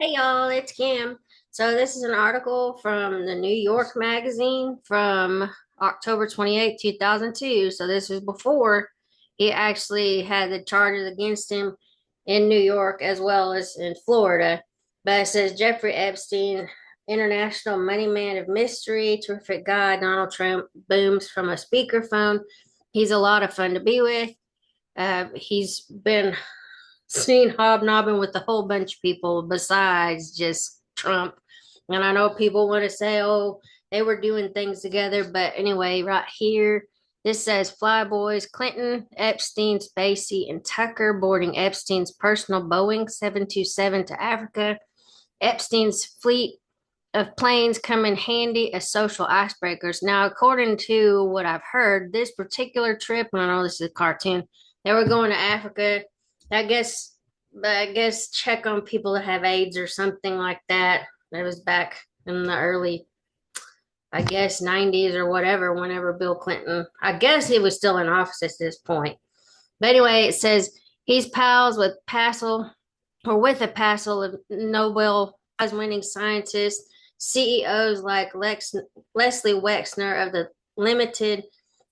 Hey y'all, it's Kim. So this is an article from the New York Magazine from October 28th, 2002. So this was before he actually had the charges against him in New York as well as in Florida. But it says Jeffrey Epstein, international money man of mystery, terrific guy, Donald Trump booms from a speakerphone. He's a lot of fun to be with. He's been seen hobnobbing with a whole bunch of people besides just Trump. And I know people want to say, oh, they were doing things together. But anyway, right here, this says Flyboys, Clinton, Epstein, Spacey, and Tucker boarding Epstein's personal Boeing 727 to Africa. Epstein's fleet of planes come in handy as social icebreakers. Now, according to what I've heard, this particular trip, and I know this is a cartoon, they were going to Africa. I guess, I guess check on people that have AIDS or something like that. That was back in the early, I guess, 90s or whatever, whenever Bill Clinton, I guess he was still in office at this point. But anyway, it says he's pals with Passel or with a Passel of Nobel Prize winning scientists, CEOs like Leslie Wexner of the Limited,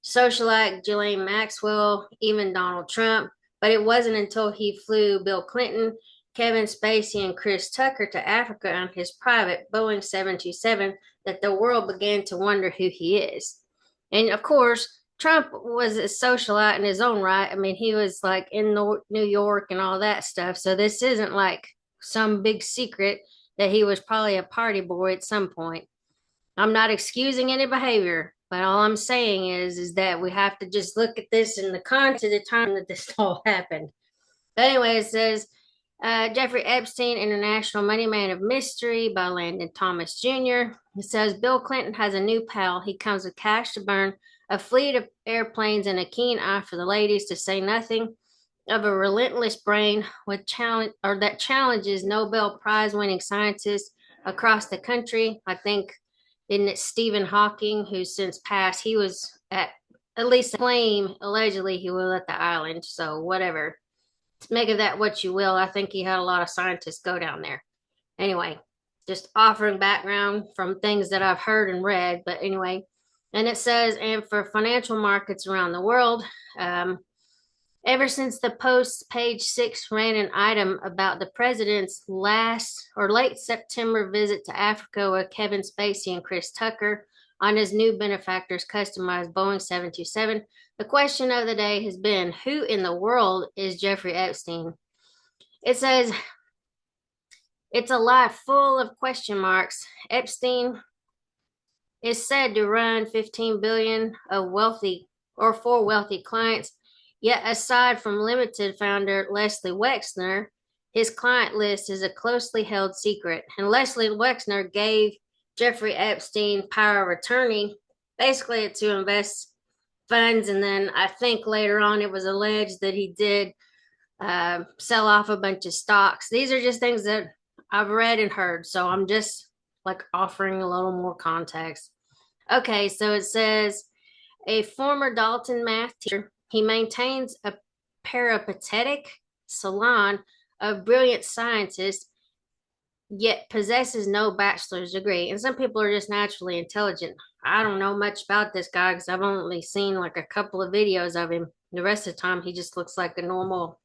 socialite Ghislaine Maxwell, even Donald Trump. But it wasn't until he flew Bill Clinton, Kevin Spacey, and Chris Tucker to Africa on his private Boeing 727 that the world began to wonder who he is. And of course, Trump was a socialite in his own right. I mean, he was like in New York and all that stuff. So this isn't like some big secret that he was probably a party boy at some point. I'm not excusing any behavior, but all I'm saying is that we have to just look at this in the context of the time that this all happened. But anyway, it says Jeffrey Epstein, International Money Man of Mystery by Landon Thomas Jr. It says Bill Clinton has a new pal. He comes with cash to burn, a fleet of airplanes, and a keen eye for the ladies, to say nothing of a relentless brain with challenge or that challenges Nobel Prize winning scientists across the country. I think isn't it Stephen Hawking, who's since passed? He was at least claim allegedly he was at the island. So whatever, make of that what you will. I think he had a lot of scientists go down there. Anyway, just offering background from things that I've heard and read. But anyway, and it says, and for financial markets around the world, ever since the Post's page 6 ran an item about the president's last or late September visit to Africa with Kevin Spacey and Chris Tucker on his new benefactor's customized Boeing 727, the question of the day has been, who in the world is Jeffrey Epstein? It says, it's a life full of question marks. Epstein is said to run 15 billion of wealthy or for wealthy clients. Yet aside from Limited founder Leslie Wexner, his client list is a closely held secret. And Leslie Wexner gave Jeffrey Epstein power of attorney, basically to invest funds. And then I think later on it was alleged that he did sell off a bunch of stocks. These are just things that I've read and heard. So I'm just like offering a little more context. Okay, so it says a former Dalton math teacher, he maintains a peripatetic salon of brilliant scientists, yet possesses no bachelor's degree. And some people are just naturally intelligent. I don't know much about this guy because I've only seen like a couple of videos of him. The rest of the time, he just looks like a normal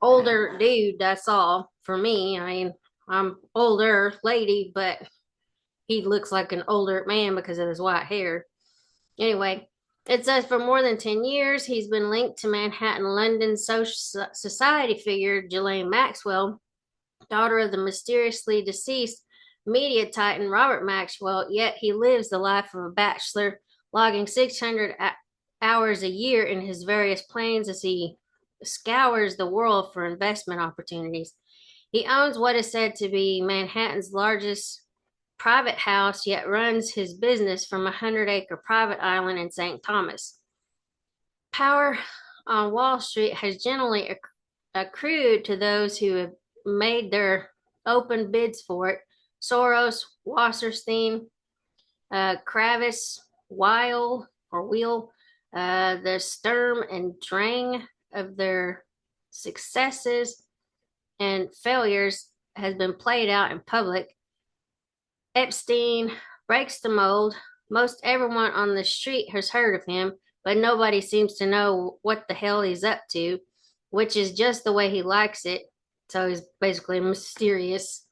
older dude. That's all for me. I mean, I'm older lady, but he looks like an older man because of his white hair. Anyway, it says for more than 10 years, he's been linked to Manhattan, London society figure Ghislaine Maxwell, daughter of the mysteriously deceased media titan Robert Maxwell, yet he lives the life of a bachelor, logging 600 hours a year in his various planes as he scours the world for investment opportunities. He owns what is said to be Manhattan's largest private house, yet runs his business from a 100-acre private island in St. Thomas. Power on Wall Street has generally accrued to those who have made their open bids for it. Soros, Wasserstein, Kravis, Weil, or Wheel, the Sturm and Drang of their successes and failures has been played out in public. Epstein breaks the mold. Most everyone on the street has heard of him, but nobody seems to know what the hell he's up to, which is just the way he likes it. So he's basically mysterious.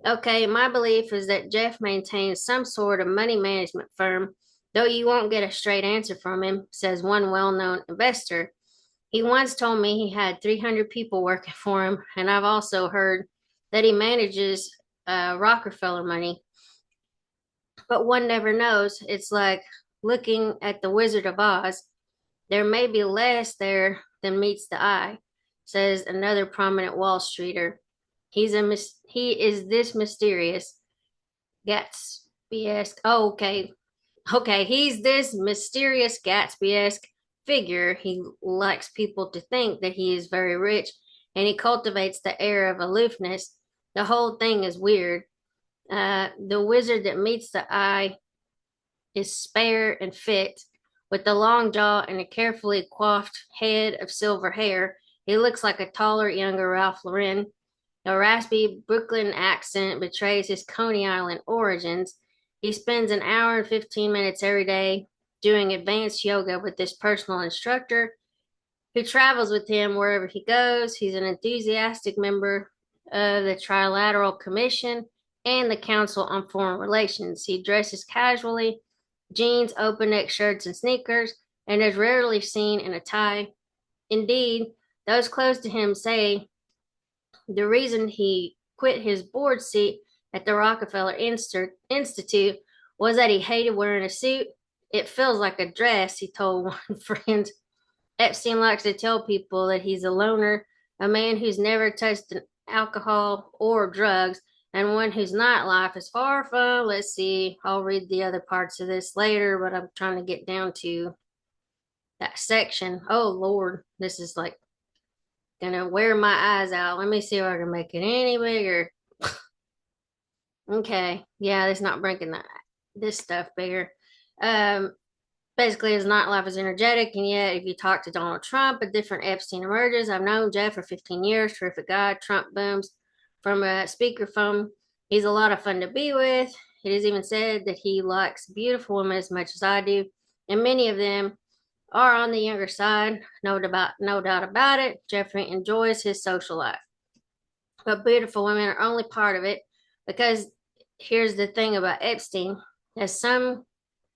Okay, my belief is that Jeff maintains some sort of money management firm, though you won't get a straight answer from him, says one well known investor. He once told me he had 300 people working for him, and I've also heard that he manages Rockefeller money, but one never knows. It's like looking at the Wizard of Oz. There may be less there than meets the eye, says another prominent Wall Streeter. He is this mysterious Gatsby-esque. Oh, okay. Okay, he's this mysterious Gatsby-esque figure. He likes people to think that he is very rich, and he cultivates the air of aloofness. The whole thing is weird. The wizard that meets the eye is spare and fit, with a long jaw and a carefully coiffed head of silver hair. He looks like a taller, younger Ralph Lauren. A raspy Brooklyn accent betrays his Coney Island origins. He spends an hour and 15 minutes every day doing advanced yoga with this personal instructor who travels with him wherever he goes. He's an enthusiastic member of the Trilateral Commission and the Council on Foreign Relations. He dresses casually, jeans, open neck shirts, and sneakers, and is rarely seen in a tie. Indeed, those close to him say the reason he quit his board seat at the Rockefeller Institute was that he hated wearing a suit. It feels like a dress, he told one friend. Epstein likes to tell people that he's a loner, a man who's never touched alcohol or drugs, and one whose nightlife is far from, let's see, I'll read the other parts of this later, but I'm trying to get down to that section. Oh, Lord, this is like gonna wear my eyes out. Let me see if I can make it any bigger. Okay, yeah, it's not breaking this stuff bigger. Um, Basically, his nightlife is energetic, and yet, if you talk to Donald Trump, a different Epstein emerges. I've known Jeff for 15 years, terrific guy. Trump booms from a speakerphone. He's a lot of fun to be with. It is even said that he likes beautiful women as much as I do, and many of them are on the younger side. No doubt about it. Jeffrey enjoys his social life, but beautiful women are only part of it, because here's the thing about Epstein: as some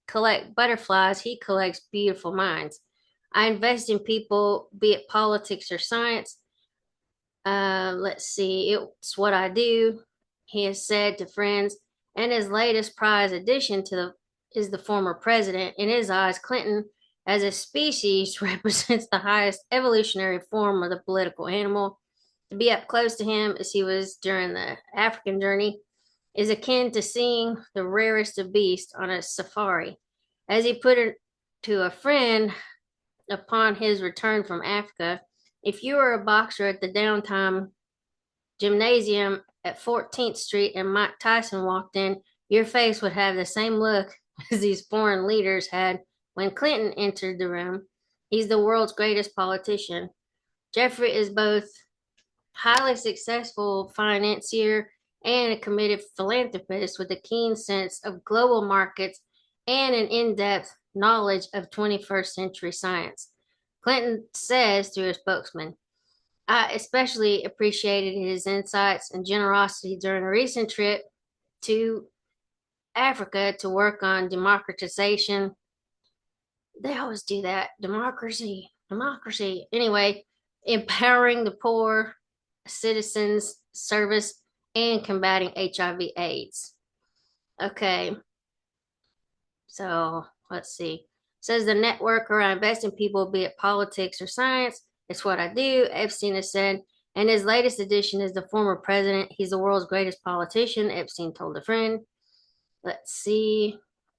collect butterflies, he collects beautiful minds. I invest in people, be it politics or science. Let's see, it's what I do, he has said to friends. And his latest prize addition is the former president. In his eyes, Clinton, as a species, represents the highest evolutionary form of the political animal. To be up close to him, as he was during the African journey, is akin to seeing the rarest of beasts on a safari. As he put it to a friend upon his return from Africa, if you were a boxer at the Downtown Gymnasium at 14th Street and Mike Tyson walked in, your face would have the same look as these foreign leaders had when Clinton entered the room. He's the world's greatest politician. Jeffrey is both highly successful financier and a committed philanthropist with a keen sense of global markets and an in-depth knowledge of 21st century science. Clinton says through a spokesman, I especially appreciated his insights and generosity during a recent trip to Africa to work on democratization. They always do that. Democracy, democracy. Anyway, empowering the poor, citizens service, and combating HIV/AIDS. Okay, so let's see. It says the network where I invest in people, be it politics or science, it's what I do, Epstein has said. And his latest addition is the former president. He's the world's greatest politician, Epstein told a friend. Let's see.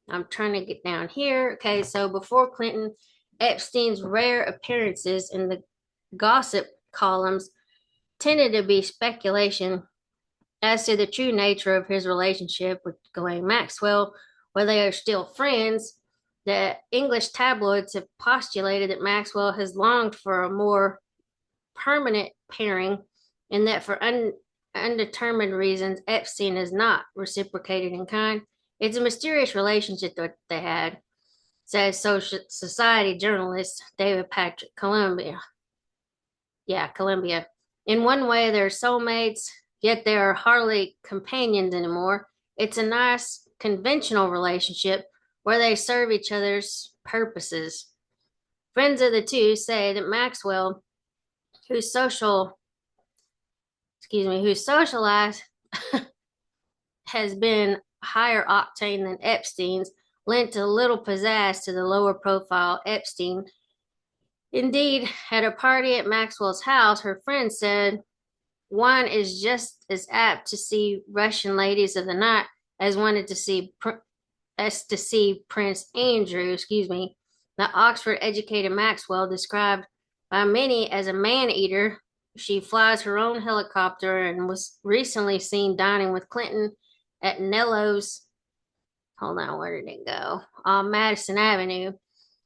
I'm trying to get down here. Okay, so before Clinton, Epstein's rare appearances in the gossip columns tended to be speculation as to the true nature of his relationship with Ghislaine Maxwell, where they are still friends. The English tabloids have postulated that Maxwell has longed for a more permanent pairing, and that for undetermined reasons, Epstein has not reciprocated in kind. It's a mysterious relationship that they had, says social society journalist David Patrick, Columbia. Yeah, Columbia. In one way, they're soulmates, yet they are hardly companions anymore. It's a nice, conventional relationship where they serve each other's purposes. Friends of the two say that Maxwell, whose social, whose social life has been higher octane than Epstein's, lent a little pizzazz to the lower profile Epstein. Indeed, at a party at Maxwell's house, her friend said one is just as apt to see Russian ladies of the night as wanted to see Prince Andrew. The Oxford-educated Maxwell, described by many as a man-eater. She flies her own helicopter and was recently seen dining with Clinton at Nello's. Hold on, where did it go? On Madison Avenue.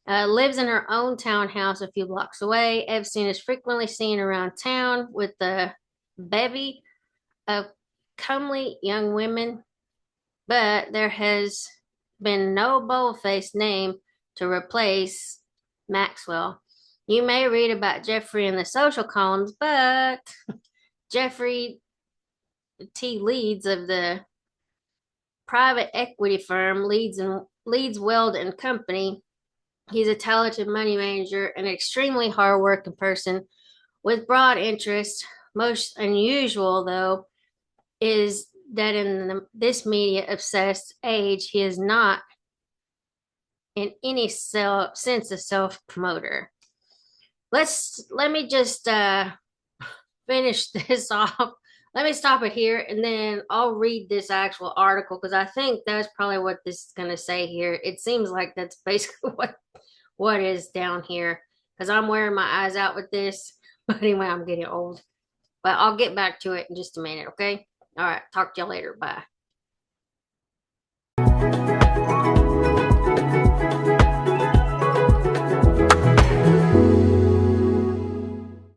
Lives in her own townhouse a few blocks away. Epstein is frequently seen around town with the bevy of comely young women, but there has been no bold-faced name to replace Maxwell. You may read about Jeffrey in the social columns, but Jeffrey T. Leeds of the private equity firm Leeds Weld and Company. He's a talented money manager, an extremely hardworking person with broad interests. Most unusual, though, is that in this media obsessed age, he is not in any sense a self promoter. Let me just finish this off. Let me stop it here and then I'll read this actual article because I think that's probably what this is going to say here. It seems like that's basically what is down here because I'm wearing my eyes out with this. But anyway, I'm getting old. But I'll get back to it in just a minute, okay? All right, talk to y'all later. Bye.